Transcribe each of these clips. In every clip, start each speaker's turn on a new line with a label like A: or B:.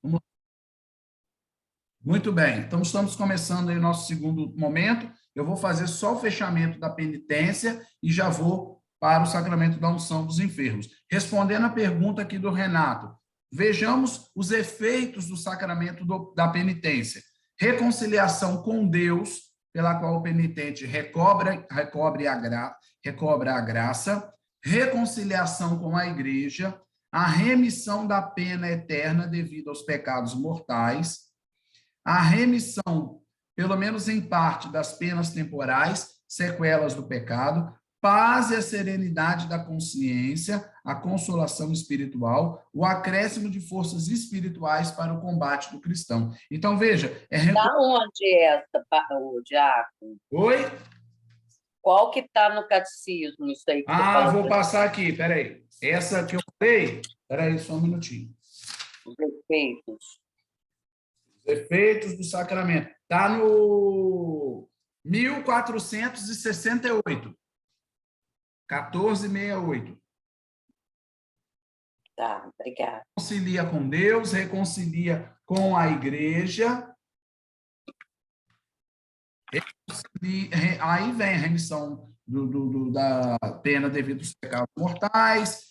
A: Vamos- Muito bem, então estamos começando aí o nosso segundo momento. Eu vou fazer só o fechamento da penitência e já vou para o sacramento da unção dos enfermos. Respondendo a pergunta aqui do Renato, vejamos os efeitos do sacramento da penitência. Reconciliação com Deus, pela qual o penitente recobra a graça, reconciliação com a igreja, a remissão da pena eterna devido aos pecados mortais, a remissão, pelo menos em parte, das penas temporais, sequelas do pecado, paz e a serenidade da consciência, a consolação espiritual, o acréscimo de forças espirituais para o combate do cristão. Então, veja...
B: Da onde é essa, o Diácono?
A: Oi?
B: Qual que está no catecismo, isso aí que você falou?
A: Vou passar aqui, peraí. Essa que eu falei, peraí, só um minutinho.
B: Os efeitos.
A: Efeitos do sacramento. Está no 1468. 1468.
B: Tá, obrigada.
A: Reconcilia com Deus, reconcilia com a igreja. Aí vem a remissão da pena devido aos pecados mortais,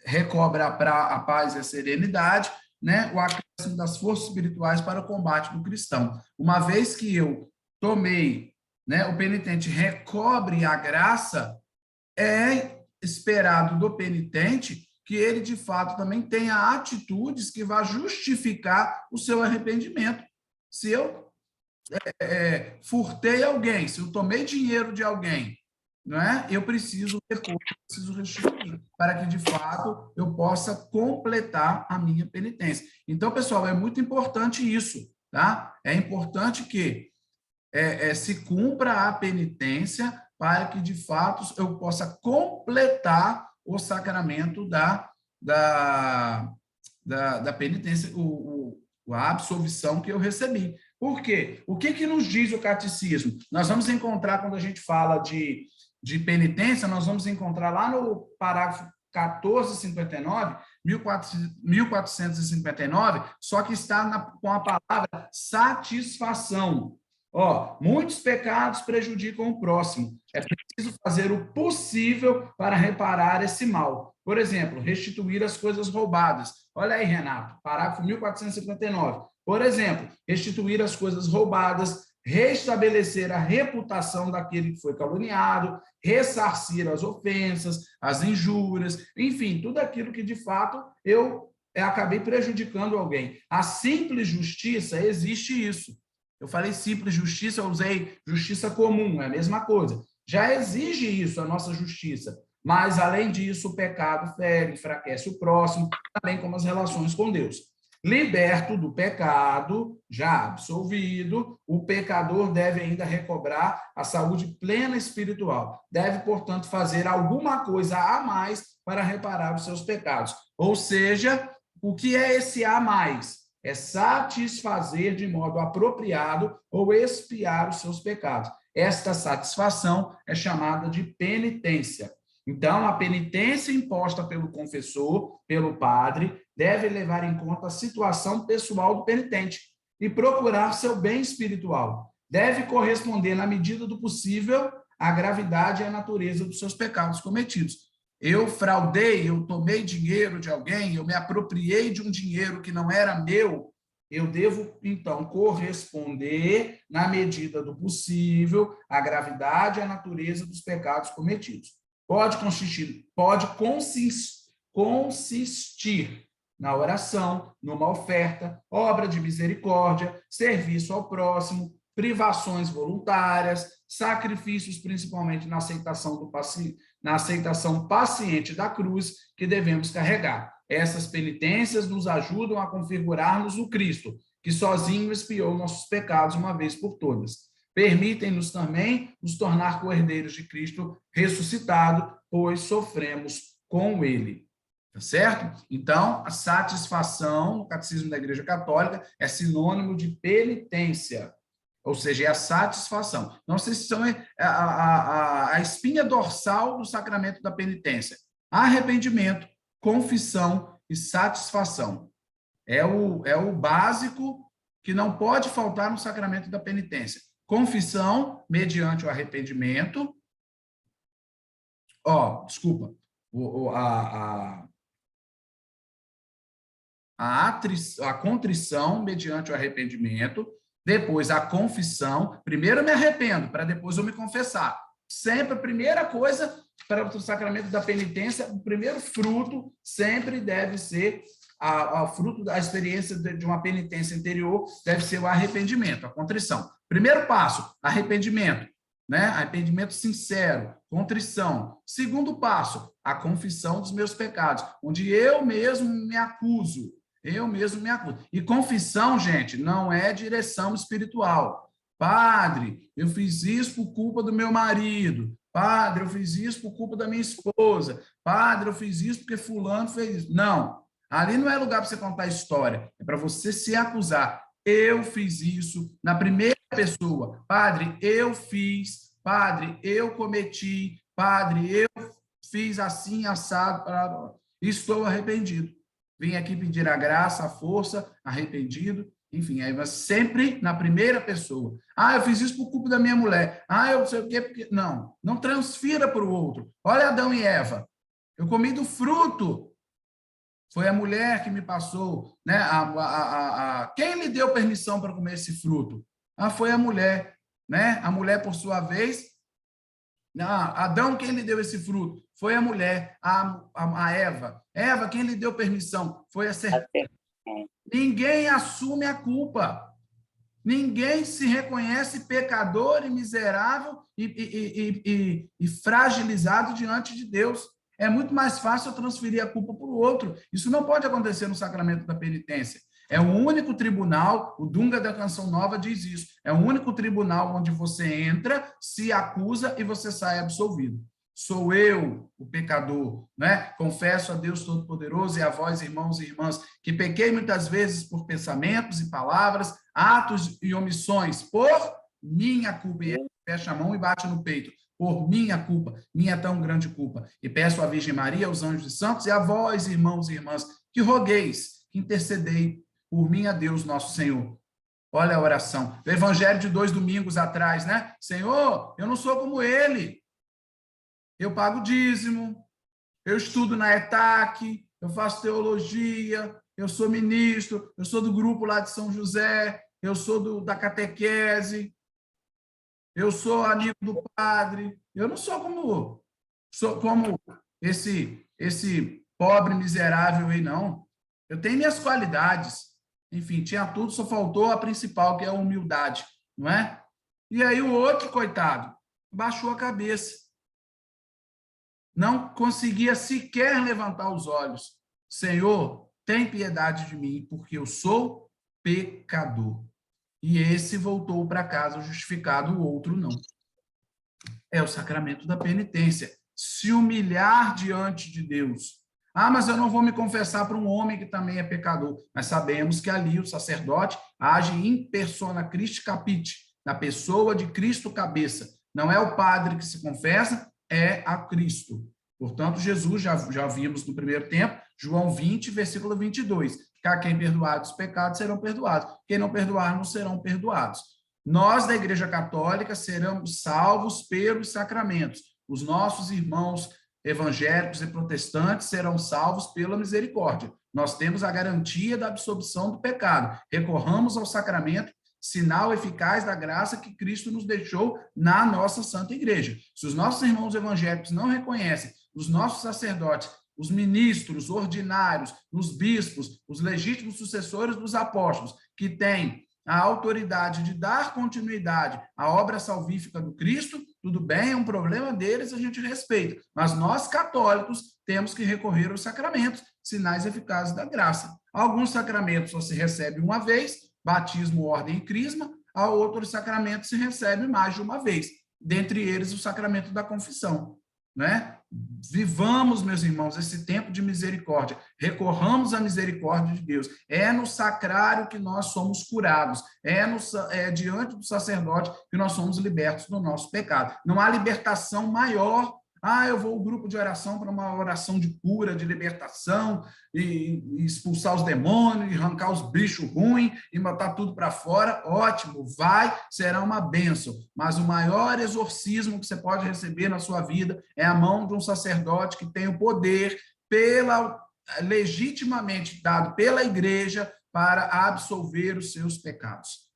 A: recobra a paz e a serenidade, né? O acréscimo das forças espirituais para o combate do cristão. Uma vez que eu tomei, né, o penitente recobre a graça, é esperado do penitente que ele, de fato, também tenha atitudes que vá justificar o seu arrependimento. Se eu furtei alguém, se eu tomei dinheiro de alguém, não é? Eu preciso restituir, para que, de fato, eu possa completar a minha penitência. Então, pessoal, é muito importante isso, tá? É importante que se cumpra a penitência para que, de fato, eu possa completar o sacramento da penitência, a absolvição que eu recebi. Por quê? O que nos diz o catecismo? Nós vamos encontrar, quando a gente fala de penitência, nós vamos encontrar lá no parágrafo 1459, 1459, só que está com a palavra satisfação. Muitos pecados prejudicam o próximo. É preciso fazer o possível para reparar esse mal. Por exemplo, restituir as coisas roubadas. Olha aí, Renato, parágrafo 1459. Por exemplo, restituir as coisas roubadas, restabelecer a reputação daquele que foi caluniado, ressarcir as ofensas, as injúrias, enfim, tudo aquilo que, de fato, eu acabei prejudicando alguém. A simples justiça, existe isso. Eu falei simples justiça, eu usei justiça comum, é a mesma coisa. Já exige isso, a nossa justiça. Mas, além disso, o pecado fere, enfraquece o próximo, também como as relações com Deus. Liberto do pecado, já absolvido, o pecador deve ainda recobrar a saúde plena espiritual. Deve, portanto, fazer alguma coisa a mais para reparar os seus pecados. Ou seja, o que é esse a mais? É satisfazer de modo apropriado ou expiar os seus pecados. Esta satisfação é chamada de penitência. Então, a penitência imposta pelo confessor, pelo padre, deve levar em conta a situação pessoal do penitente e procurar seu bem espiritual. Deve corresponder, na medida do possível, à gravidade e à natureza dos seus pecados cometidos. Eu fraudei, eu tomei dinheiro de alguém, eu me apropriei de um dinheiro que não era meu, eu devo, então, corresponder, na medida do possível, à gravidade e à natureza dos pecados cometidos. Pode consistir na oração, numa oferta, obra de misericórdia, serviço ao próximo, privações voluntárias, sacrifícios, principalmente na aceitação paciente da cruz que devemos carregar. Essas penitências nos ajudam a configurarmos o Cristo, que sozinho expiou nossos pecados uma vez por todas. Permitem-nos também nos tornar co-herdeiros de Cristo ressuscitado, pois sofremos com ele. Tá certo? Então, a satisfação no Catecismo da Igreja Católica é sinônimo de penitência, ou seja, é a satisfação. Não sei se são a espinha dorsal do sacramento da penitência. Arrependimento, confissão e satisfação. É o básico que não pode faltar no sacramento da penitência. Confissão, mediante o arrependimento. Desculpa. A contrição, mediante o arrependimento. Depois, a confissão. Primeiro eu me arrependo, para depois eu me confessar. Sempre a primeira coisa para o sacramento da penitência, o primeiro fruto sempre deve ser o fruto da experiência de uma penitência interior, deve ser o arrependimento, a contrição. Primeiro passo, arrependimento, né? Arrependimento sincero, contrição. Segundo passo, a confissão dos meus pecados, onde eu mesmo me acuso. Eu mesmo me acuso. E confissão, gente, não é direção espiritual. Padre, eu fiz isso por culpa do meu marido. Padre, eu fiz isso por culpa da minha esposa. Padre, eu fiz isso porque fulano fez isso. Não. Ali não é lugar para você contar história. É para você se acusar. Eu fiz isso na primeira pessoa. Padre, eu fiz. Padre, eu cometi. Padre, eu fiz assim, assado. Estou arrependido. Vim aqui pedir a graça, a força, arrependido. Enfim, aí vai sempre na primeira pessoa. Eu fiz isso por culpa da minha mulher. Eu não sei o quê. Porque... Não transfira para o outro. Olha Adão e Eva. Eu comi do fruto. Foi a mulher que me passou, né? Quem lhe deu permissão para comer esse fruto? Foi a mulher, né? A mulher, por sua vez. Adão, quem lhe deu esse fruto? Foi a mulher, a Eva. Eva, quem lhe deu permissão? Foi a serpente. Ninguém assume a culpa. Ninguém se reconhece pecador e miserável e fragilizado diante de Deus. É muito mais fácil eu transferir a culpa para o outro. Isso não pode acontecer no sacramento da penitência. É o único tribunal, o Dunga da Canção Nova diz isso, é o único tribunal onde você entra, se acusa e você sai absolvido. Sou eu, o pecador, né? Confesso a Deus Todo-Poderoso e a vós, irmãos e irmãs, que pequei muitas vezes por pensamentos e palavras, atos e omissões, por minha culpa. E ele fecha a mão e bate no peito. Por minha culpa, minha tão grande culpa. E peço à Virgem Maria, aos anjos e santos, e a vós, irmãos e irmãs, que rogueis, que intercedei por mim a Deus, nosso Senhor. Olha a oração. O evangelho de 2 domingos atrás, né? Senhor, eu não sou como ele. Eu pago dízimo, eu estudo na ETAC, eu faço teologia, eu sou ministro, eu sou do grupo lá de São José, eu sou da catequese, eu sou amigo do padre, eu não sou como esse pobre miserável aí, não. Eu tenho minhas qualidades. Enfim, tinha tudo, só faltou a principal, que é a humildade, não é? E aí o outro, coitado, baixou a cabeça. Não conseguia sequer levantar os olhos. Senhor, tem piedade de mim, porque eu sou pecador. E esse voltou para casa justificado, o outro não. É o sacramento da penitência. Se humilhar diante de Deus. Mas eu não vou me confessar para um homem que também é pecador. Mas sabemos que ali o sacerdote age in persona Christi capite, na pessoa de Cristo cabeça. Não é o padre que se confessa, é a Cristo. Portanto, Jesus, já vimos no primeiro tempo, João 20, versículo 22. A quem perdoar os pecados serão perdoados. Quem não perdoar não serão perdoados. Nós, da Igreja Católica, seremos salvos pelos sacramentos. Os nossos irmãos evangélicos e protestantes serão salvos pela misericórdia. Nós temos a garantia da absolvição do pecado. Recorramos ao sacramento, sinal eficaz da graça que Cristo nos deixou na nossa Santa Igreja. Se os nossos irmãos evangélicos não reconhecem os nossos sacerdotes, os ministros ordinários, os bispos, os legítimos sucessores dos apóstolos, que têm a autoridade de dar continuidade à obra salvífica do Cristo, tudo bem, é um problema deles, a gente respeita. Mas nós, católicos, temos que recorrer aos sacramentos, sinais eficazes da graça. Alguns sacramentos só se recebe uma vez, batismo, ordem e crisma, a outros sacramentos se recebe mais de uma vez, dentre eles o sacramento da confissão, né? Vivamos, meus irmãos, esse tempo de misericórdia, recorramos à misericórdia de Deus. É no sacrário que nós somos curados, é diante do sacerdote que nós somos libertos do nosso pecado. Não há libertação maior Ah, eu vou ao grupo de oração para uma oração de cura, de libertação, e expulsar os demônios, e arrancar os bichos ruins, e botar tudo para fora. Ótimo, vai, será uma bênção. Mas o maior exorcismo que você pode receber na sua vida é a mão de um sacerdote que tem o poder, legitimamente dado pela igreja, para absolver os seus pecados.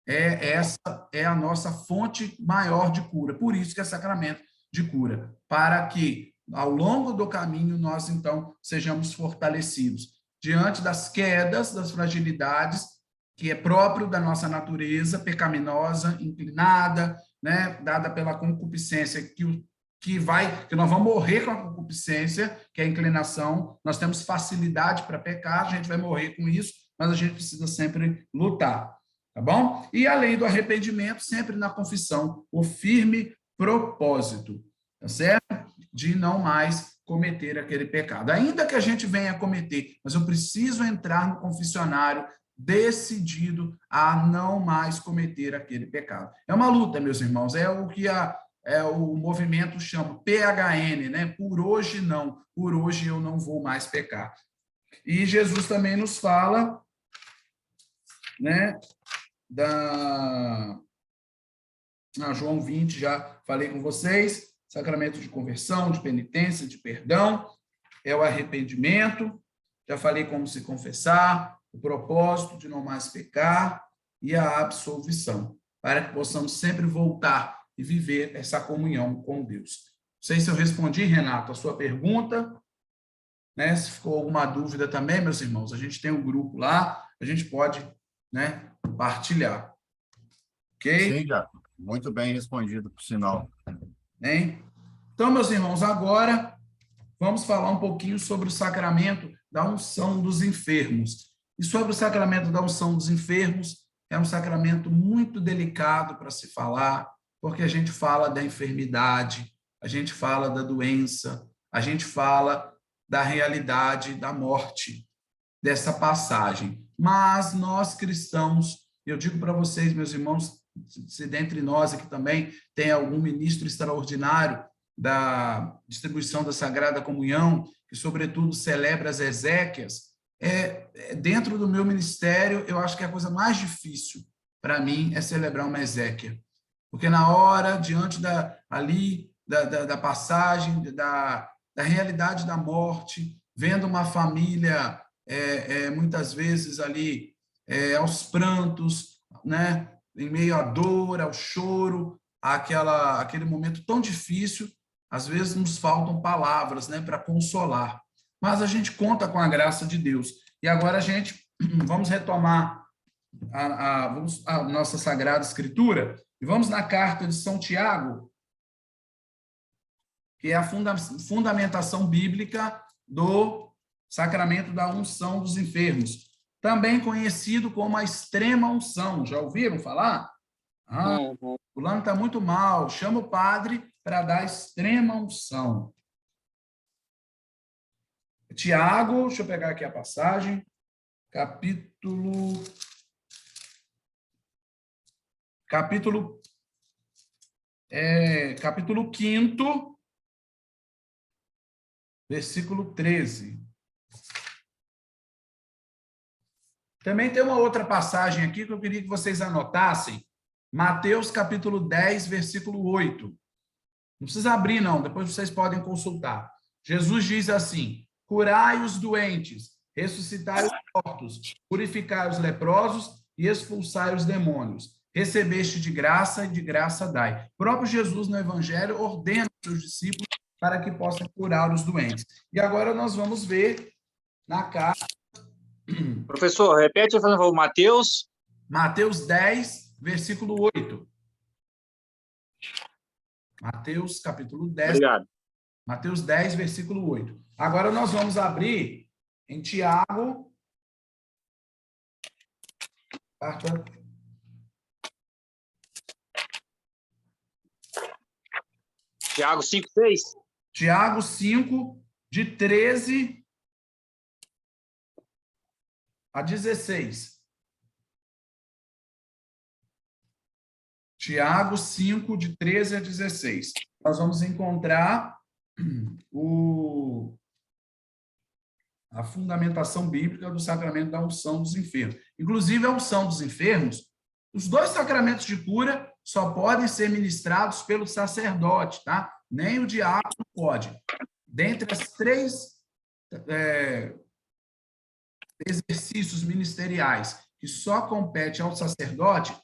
A: Essa é a nossa fonte maior de cura. Por isso que é sacramento de cura, para que ao longo do caminho nós então sejamos fortalecidos diante das quedas, das fragilidades, que é próprio da nossa natureza pecaminosa, inclinada, né, dada pela concupiscência que nós vamos morrer com a concupiscência, que é a inclinação. Nós temos facilidade para pecar, a gente vai morrer com isso, mas a gente precisa sempre lutar. Tá bom? E além do arrependimento, sempre na confissão, o firme propósito, tá certo? De não mais cometer aquele pecado. Ainda que a gente venha a cometer, mas eu preciso entrar no confessionário decidido a não mais cometer aquele pecado. É uma luta, meus irmãos, é o que o movimento chama PHN, né? Por hoje não, por hoje eu não vou mais pecar. E Jesus também nos fala, né? João 20, já falei com vocês, sacramento de conversão, de penitência, de perdão, é o arrependimento, já falei como se confessar, o propósito de não mais pecar e a absolvição, para que possamos sempre voltar e viver essa comunhão com Deus. Não sei se eu respondi, Renato, a sua pergunta, né? Se ficou alguma dúvida também, meus irmãos, a gente tem um grupo lá, a gente pode, né, partilhar. Ok?
C: Sim, já. Muito bem respondido, por sinal.
A: Hein? Então, meus irmãos, agora vamos falar um pouquinho sobre o sacramento da unção dos enfermos. E sobre o sacramento da unção dos enfermos, é um sacramento muito delicado para se falar, porque a gente fala da enfermidade, a gente fala da doença, a gente fala da realidade da morte, dessa passagem. Mas nós cristãos, eu digo para vocês, meus irmãos, se dentre nós aqui também tem algum ministro extraordinário da distribuição da Sagrada Comunhão, que sobretudo celebra as exéquias, dentro do meu ministério, eu acho que a coisa mais difícil para mim é celebrar uma exéquia. Porque na hora, diante da passagem, da realidade da morte, vendo uma família muitas vezes ali aos prantos, né? Em meio à dor, ao choro, aquele momento tão difícil, às vezes nos faltam palavras, né, para consolar. Mas a gente conta com a graça de Deus. E agora a gente vamos retomar a nossa Sagrada Escritura e vamos na carta de São Tiago, que é a fundamentação bíblica do sacramento da unção dos enfermos, também conhecido como a extrema unção. Já ouviram falar? Fulano está muito mal, chama o padre para dar a extrema unção. Tiago, deixa eu pegar aqui a passagem, capítulo 5, versículo 13. Também tem uma outra passagem aqui que eu queria que vocês anotassem. Mateus, capítulo 10, versículo 8. Não precisa abrir, não. Depois vocês podem consultar. Jesus diz assim: curai os doentes, ressuscitai os mortos, purificai os leprosos e expulsai os demônios. Recebeste de graça e de graça dai. O próprio Jesus, no Evangelho, ordena aos seus discípulos para que possam curar os doentes. E agora nós vamos ver na carta.
D: Professor, repete, por favor, Mateus.
A: Mateus 10, versículo 8. Mateus, capítulo 10.
D: Obrigado.
A: Mateus 10, versículo 8. Agora nós vamos abrir em Tiago.
D: Tiago 5, 6.
A: Tiago 5, de 13 a 16. Tiago 5, de 13 a 16. nós vamos encontrar a fundamentação bíblica do sacramento da unção dos enfermos. Inclusive, a unção dos enfermos, os dois sacramentos de cura só podem ser ministrados pelo sacerdote, tá? Nem o diácono pode. Dentre as três exercícios ministeriais que só compete ao sacerdote,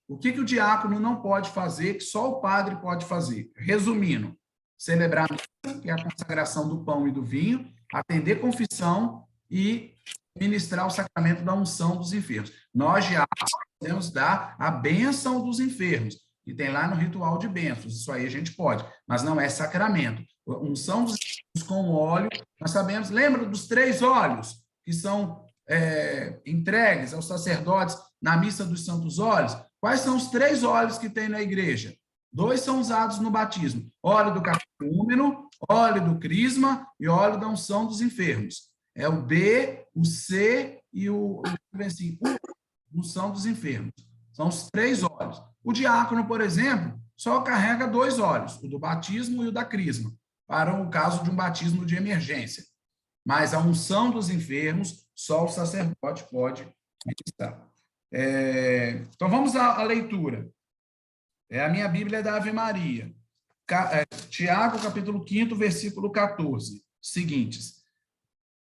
A: o que o diácono não pode fazer, que só o padre pode fazer? Resumindo, celebrar a missa, que é a consagração do pão e do vinho, atender confissão e ministrar o sacramento da unção dos enfermos. Nós, diáconos, podemos dar a bênção dos enfermos, que tem lá no ritual de bênçãos. Isso aí a gente pode, mas não é sacramento. A unção dos enfermos com óleo, nós sabemos, lembra dos 3 óleos que são entregues aos sacerdotes na missa dos santos óleos? Quais são os 3 óleos que tem na igreja? 2 são usados no batismo: óleo do catecúmeno, óleo do crisma e óleo da unção dos enfermos. É o B, o C e o unção dos enfermos. São os 3 óleos. O diácono, por exemplo, só carrega 2 óleos, o do batismo e o da crisma, para o caso de um batismo de emergência. Mas a unção dos enfermos, só o sacerdote pode ministrar. Então, vamos à leitura. A minha Bíblia é da Ave Maria. Tiago, capítulo 5, versículo 14. Seguintes.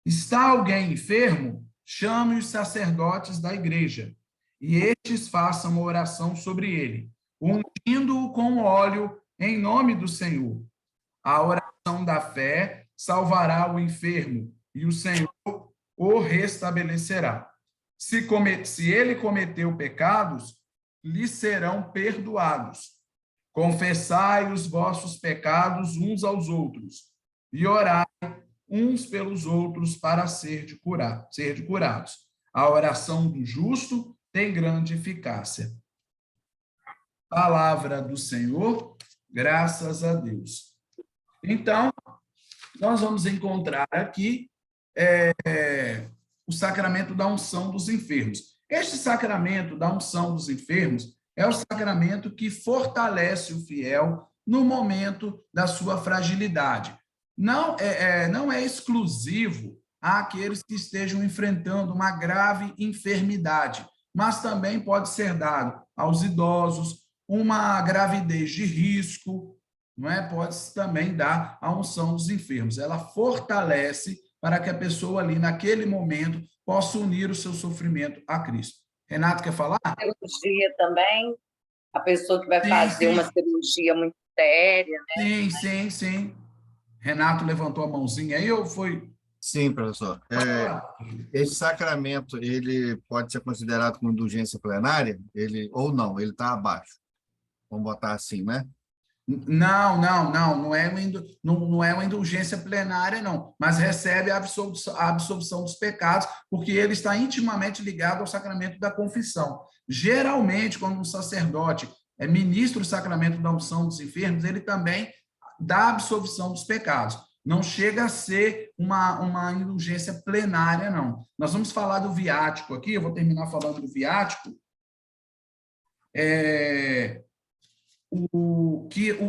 A: Está alguém enfermo? Chame os sacerdotes da igreja, e estes façam uma oração sobre ele, ungindo-o com óleo em nome do Senhor. A oração da fé salvará o enfermo, e o Senhor o restabelecerá. Se ele cometeu pecados, lhe serão perdoados. Confessai os vossos pecados uns aos outros, e orai uns pelos outros para ser curados. A oração do justo tem grande eficácia. Palavra do Senhor, graças a Deus. Então, nós vamos encontrar aqui o sacramento da unção dos enfermos. Este sacramento da unção dos enfermos é o sacramento que fortalece o fiel no momento da sua fragilidade. Não é exclusivo àqueles que estejam enfrentando uma grave enfermidade, mas também pode ser dado aos idosos, uma gravidez de risco, não é? Pode-se também dar a unção dos enfermos. Ela fortalece para que a pessoa ali, naquele momento, possa unir o seu sofrimento a Cristo. Renato, quer falar?
B: Cirurgia também, a pessoa que vai fazer uma cirurgia muito séria, né?
A: Sim. Renato levantou a mãozinha aí ou foi?
C: Sim, professor. Esse sacramento, ele pode ser considerado como indulgência plenária? Ou não, ele está abaixo. Vamos botar assim, né?
A: Não é uma indulgência plenária, não, mas recebe a absolvição dos pecados, porque ele está intimamente ligado ao sacramento da confissão. Geralmente, quando um sacerdote ministra o sacramento da unção dos enfermos, ele também dá a absolvição dos pecados. Não chega a ser uma indulgência plenária, não. Nós vamos falar do viático aqui, eu vou terminar falando do viático.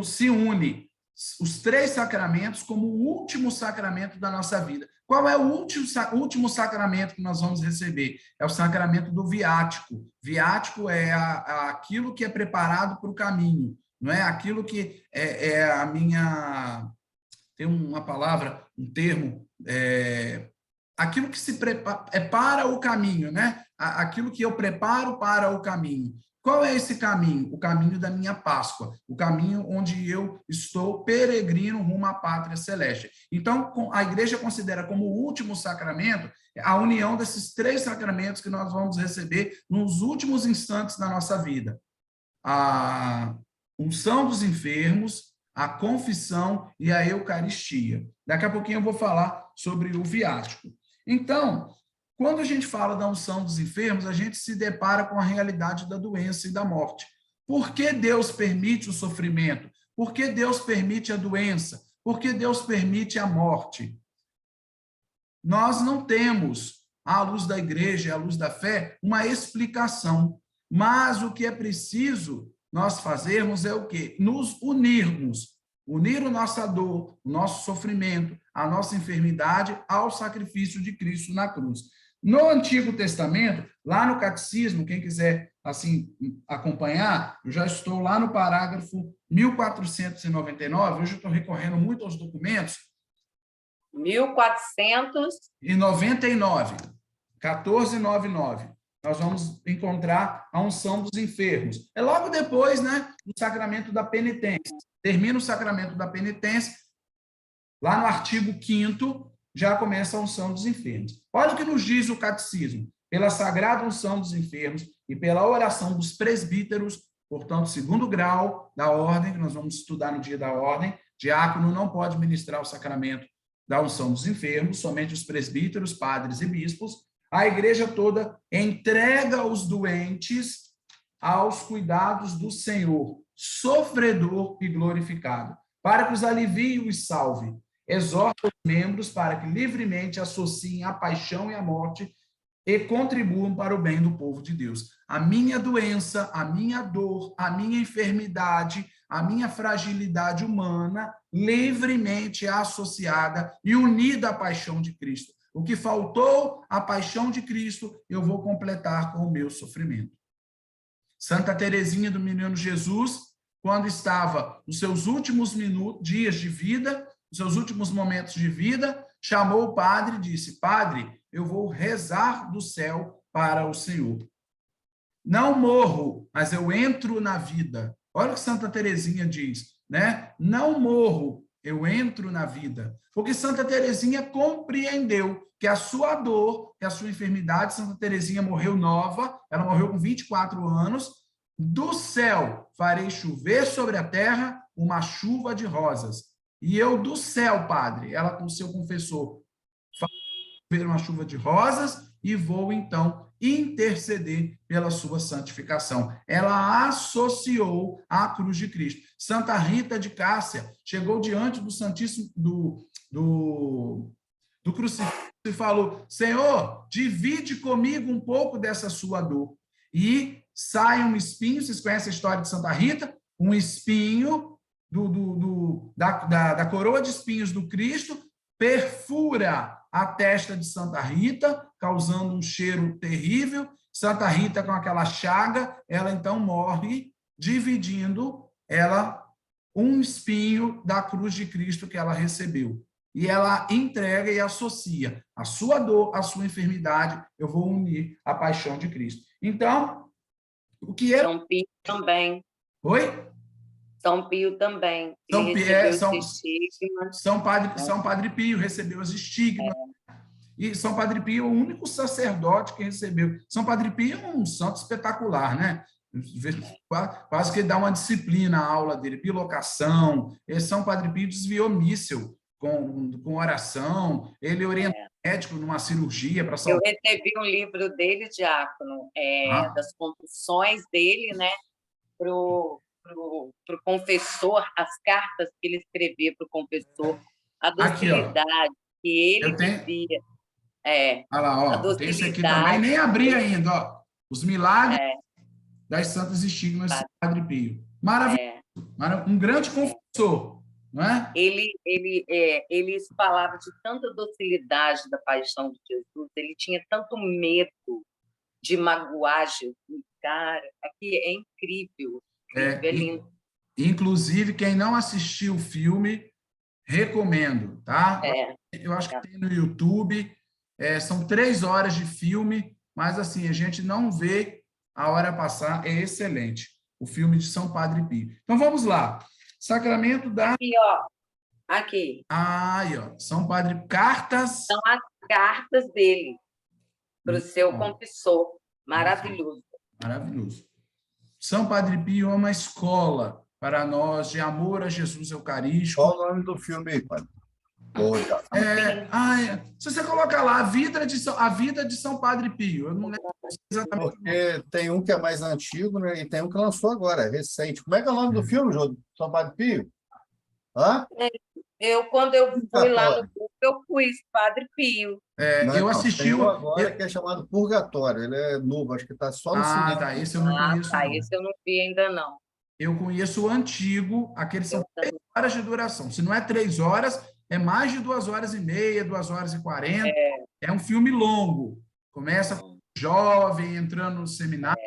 A: Se une os 3 sacramentos como o último sacramento da nossa vida. Qual é o último sacramento que nós vamos receber? É o sacramento do viático. Viático é aquilo que é preparado para o caminho, não é aquilo que é a minha... Tem uma palavra, um termo, aquilo que se prepara, é para o caminho, né? Aquilo que eu preparo para o caminho. Qual é esse caminho? O caminho da minha Páscoa, o caminho onde eu estou peregrino rumo à pátria celeste. Então, a igreja considera como o último sacramento a união desses 3 sacramentos que nós vamos receber nos últimos instantes da nossa vida. A unção dos enfermos, a confissão e a Eucaristia. Daqui a pouquinho eu vou falar sobre o viático. Então, quando a gente fala da unção dos enfermos, a gente se depara com a realidade da doença e da morte. Por que Deus permite o sofrimento? Por que Deus permite a doença? Por que Deus permite a morte? Nós não temos, à luz da igreja, à luz da fé, uma explicação. Mas o que é preciso nós fazermos é o quê? Nos unirmos. unir a nossa dor, o nosso sofrimento, a nossa enfermidade ao sacrifício de Cristo na cruz. No Antigo Testamento, lá no Catecismo, quem quiser assim acompanhar, eu já estou lá no parágrafo 1499, hoje eu estou recorrendo muito aos documentos.
B: 1499.
A: 1499. Nós vamos encontrar a unção dos enfermos. É logo depois, né, do sacramento da penitência. Termina o sacramento da penitência, lá no artigo 5º, já começa a unção dos enfermos. Olha o que nos diz o catecismo. Pela sagrada unção dos enfermos e pela oração dos presbíteros, portanto, segundo grau da ordem, que nós vamos estudar no dia da ordem, diácono não pode ministrar o sacramento da unção dos enfermos, somente os presbíteros, padres e bispos. A igreja toda entrega os doentes aos cuidados do Senhor, sofredor e glorificado, para que os alivie e os salve. Exorta os membros para que livremente associem a paixão e a morte e contribuam para o bem do povo de Deus. A minha doença, a minha dor, a minha enfermidade, a minha fragilidade humana, livremente associada e unida à paixão de Cristo. O que faltou à paixão de Cristo, eu vou completar com o meu sofrimento. Santa Teresinha do Menino Jesus, quando estava nos seus últimos dias de vida, nos seus últimos momentos de vida, chamou o padre e disse: Padre, eu vou rezar do céu para o Senhor. Não morro, mas eu entro na vida. Olha o que Santa Teresinha diz, né? Não morro, eu entro na vida. Porque Santa Teresinha compreendeu que a sua dor, que a sua enfermidade, Santa Teresinha morreu nova, ela morreu com 24 anos, do céu farei chover sobre a terra uma chuva de rosas. E eu do céu, padre, ela com o seu confessor, farei chover uma chuva de rosas e vou, então, interceder pela sua santificação. Ela associou à cruz de Cristo. Santa Rita de Cássia chegou diante do Santíssimo, do crucifixo e falou: Senhor, divide comigo um pouco dessa sua dor. E sai um espinho, vocês conhecem a história de Santa Rita? Um espinho da coroa de espinhos do Cristo perfura a testa de Santa Rita, causando um cheiro terrível. Santa Rita, com aquela chaga, ela então morre, dividindo ela um espinho da cruz de Cristo que ela recebeu. E ela entrega e associa a sua dor, a sua enfermidade, eu vou unir a paixão de Cristo. Então, o que é...
B: São Pio também.
A: Oi?
B: São Pio também.
A: São Padre Pio recebeu os estigmas. E São Padre Pio é o único sacerdote que recebeu. São Padre Pio é um santo espetacular, né? Quase que ele dá uma disciplina à aula dele, bilocação. São Padre Pio desviou míssil com oração, ele orienta médico numa cirurgia para salvar.
B: Eu recebi um livro dele, diácono, das confissões dele, né, para o confessor, as cartas que ele escrevia para o confessor, a docilidade que ele vivia.
A: Olha lá, ó, tem esse aqui também, nem abri ainda, ó, os milagres das santas estigmas de Padre Pio. Maravilhoso, um grande confessor, não é?
B: Ele falava de tanta docilidade da paixão de Jesus, ele tinha tanto medo de magoar Jesus, cara, aqui é incrível, é lindo.
A: Inclusive, quem não assistiu o filme, recomendo, tá? Eu acho que tem no YouTube, são 3 horas de filme, mas assim, a gente não vê a hora passar, é excelente, o filme de São Padre Pio. Então, vamos lá. Sacramento da...
B: Aqui, ó. Aqui.
A: Aí, ó. São Padre... Cartas...
B: São as cartas dele para o seu confessor. Maravilhoso.
A: Maravilhoso. São Padre Pio é uma escola para nós de amor a Jesus Eucarístico.
C: Qual o nome do filme aí, padre?
A: Se você colocar lá, a vida de São Padre Pio, eu não lembro exatamente.
C: Porque tem um que é mais antigo, né? E tem um que lançou agora, recente. Como é que é o nome do filme, Jô? São Padre Pio? Hã?
B: Quando eu fui lá no grupo, eu pus Padre Pio.
A: Eu assisti
C: tem um agora que é chamado Purgatório. Ele é novo, acho que está só no cinema.
A: Esse eu não conheço.
B: Esse eu não vi ainda, não.
A: Eu conheço o antigo, aqueles são 3 horas de duração. Se não é 3 horas, é mais de 2h30, 2h40. É um filme longo. Começa com um jovem entrando no seminário,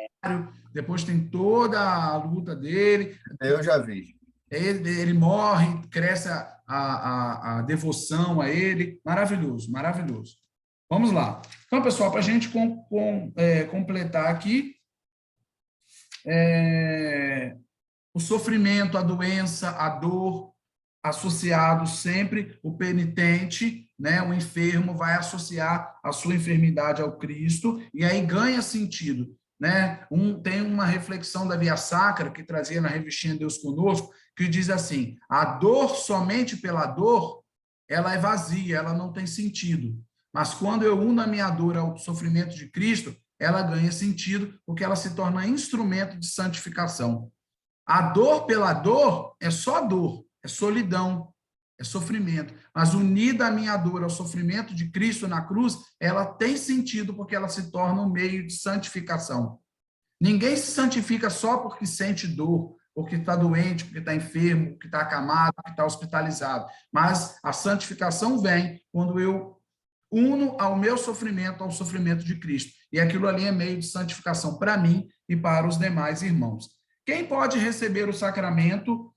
A: depois tem toda a luta dele.
C: Eu já vi.
A: Ele morre, cresce a devoção a ele. Maravilhoso, maravilhoso. Vamos lá. Então, pessoal, para a gente completar aqui, o sofrimento, a doença, a dor, associado sempre o penitente, né, o enfermo vai associar a sua enfermidade ao Cristo, e aí ganha sentido, né? Tem uma reflexão da Via Sacra, que trazia na revistinha Deus Conosco, que diz assim: a dor somente pela dor, ela é vazia, ela não tem sentido. Mas quando eu uno a minha dor ao sofrimento de Cristo, ela ganha sentido, porque ela se torna instrumento de santificação. A dor pela dor é só dor, é solidão, é sofrimento. Mas unida a minha dor ao sofrimento de Cristo na cruz, ela tem sentido porque ela se torna um meio de santificação. Ninguém se santifica só porque sente dor, porque está doente, porque está enfermo, porque está acamado, porque está hospitalizado. Mas a santificação vem quando eu uno ao meu sofrimento ao sofrimento de Cristo. E aquilo ali é meio de santificação para mim e para os demais irmãos. Quem pode receber o sacramento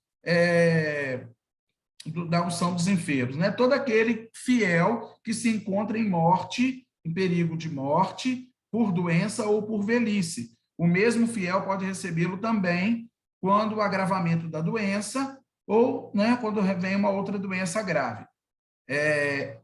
A: da unção dos enfermos? Né? Todo aquele fiel que se encontra em morte, em perigo de morte, por doença ou por velhice. O mesmo fiel pode recebê-lo também quando o agravamento da doença ou, né, quando vem uma outra doença grave.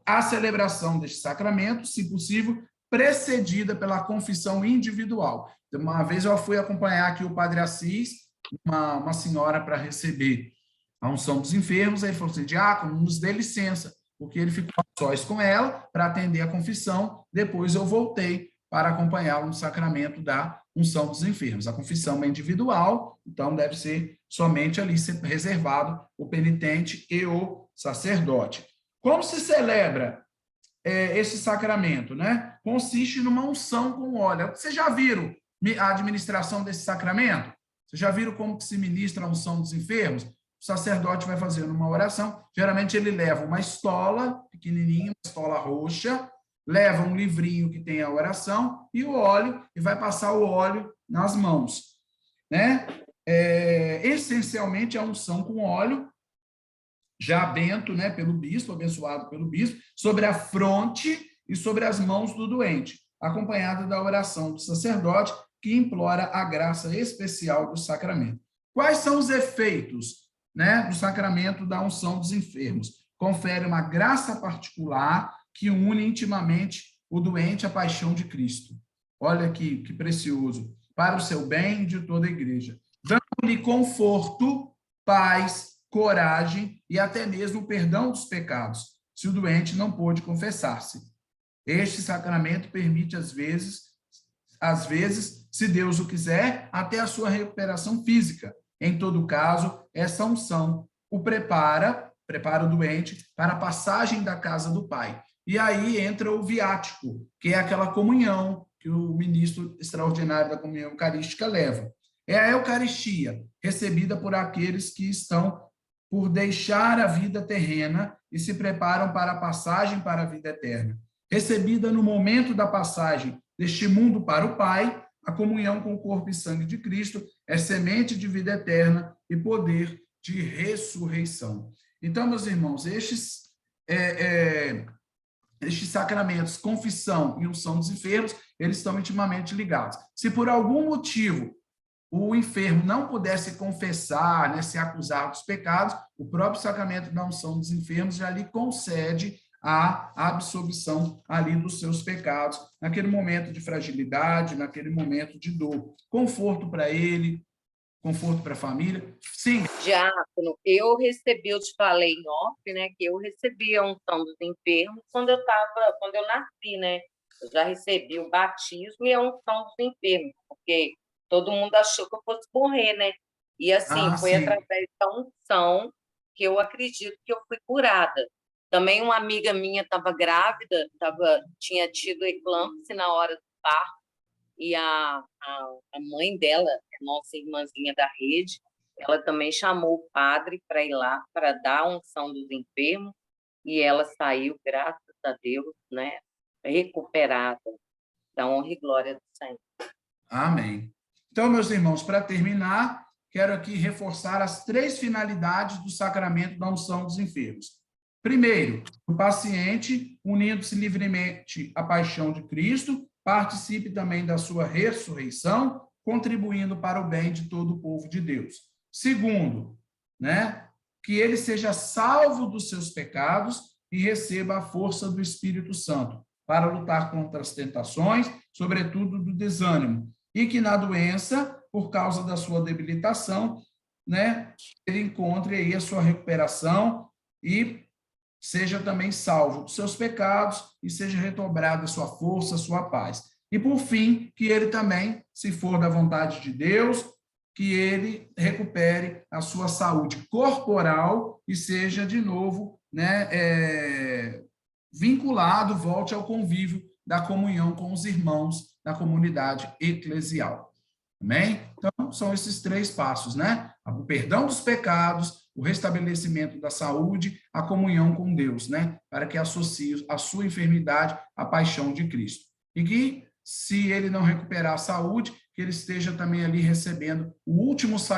A: A celebração deste sacramento, se possível, precedida pela confissão individual. Uma vez eu fui acompanhar aqui o padre Assis, uma senhora para receber a unção dos enfermos, aí ele falou assim: diácono, nos dê licença, porque ele ficou a sós com ela para atender a confissão, depois eu voltei para acompanhá-lo no sacramento da unção dos enfermos. A confissão é individual, então deve ser somente ali reservado o penitente e o sacerdote. Como se celebra esse sacramento, né? Consiste numa unção com óleo. Vocês já viram a administração desse sacramento? Vocês já viram como que se ministra a unção dos enfermos? O sacerdote vai fazer uma oração. Geralmente ele leva uma estola pequenininha, uma estola roxa, leva um livrinho que tem a oração e o óleo, e vai passar o óleo nas mãos, né? Essencialmente a unção com óleo, já bento, né, pelo bispo, abençoado pelo bispo, sobre a fronte e sobre as mãos do doente, acompanhada da oração do sacerdote, que implora a graça especial do sacramento. Quais são os efeitos, né, do sacramento da unção dos enfermos? Confere uma graça particular que une intimamente o doente à paixão de Cristo. Olha que precioso. Para o seu bem e de toda a igreja. Dando-lhe conforto, paz, coragem e até mesmo o perdão dos pecados, se o doente não pôde confessar-se. Este sacramento permite, às vezes, se Deus o quiser, até a sua recuperação física. Em todo caso, essa unção o prepara o doente para a passagem da casa do Pai. E aí entra o viático, que é aquela comunhão que o ministro extraordinário da comunhão eucarística leva. É a Eucaristia, recebida por aqueles que estão por deixar a vida terrena e se preparam para a passagem para a vida eterna. Recebida no momento da passagem deste mundo para o Pai, a comunhão com o corpo e sangue de Cristo é semente de vida eterna e poder de ressurreição. Então, meus irmãos, estes sacramentos, confissão e unção dos enfermos, eles estão intimamente ligados. Se por algum motivo o enfermo não pudesse confessar, né, se acusar dos pecados, o próprio sacramento da unção dos enfermos já lhe concede a absolvição ali dos seus pecados, naquele momento de fragilidade, naquele momento de dor. Conforto para ele, conforto para a família. Sim.
B: Diácono, eu te falei em off, né, que eu recebi a unção dos enfermos quando eu nasci, né? Eu já recebi o batismo e a unção dos enfermos, porque todo mundo achou que eu fosse morrer, né? E assim, foi através da unção que eu acredito que eu fui curada. Também uma amiga minha estava grávida, tinha tido eclâmpsia na hora do parto, e a mãe dela, nossa irmãzinha da rede, ela também chamou o padre para ir lá, para dar a unção dos enfermos, e ela saiu, graças a Deus, né, recuperada, da honra e glória do Senhor.
A: Amém. Então, meus irmãos, para terminar, quero aqui reforçar as 3 finalidades do sacramento da unção dos enfermos. Primeiro, o paciente, unindo-se livremente à paixão de Cristo, participe também da sua ressurreição, contribuindo para o bem de todo o povo de Deus. Segundo, né, que ele seja salvo dos seus pecados e receba a força do Espírito Santo para lutar contra as tentações, sobretudo do desânimo, e que na doença, por causa da sua debilitação, né, ele encontre aí a sua recuperação e seja também salvo dos seus pecados e seja redobrada a sua força, a sua paz. E, por fim, que ele também, se for da vontade de Deus, que ele recupere a sua saúde corporal e seja, de novo, né, vinculado, volte ao convívio da comunhão com os irmãos da comunidade eclesial. Amém? Então, são esses 3 passos, né? O perdão dos pecados, o restabelecimento da saúde, a comunhão com Deus, né? Para que associe a sua enfermidade à paixão de Cristo. E que, se ele não recuperar a saúde, que ele esteja também ali recebendo o último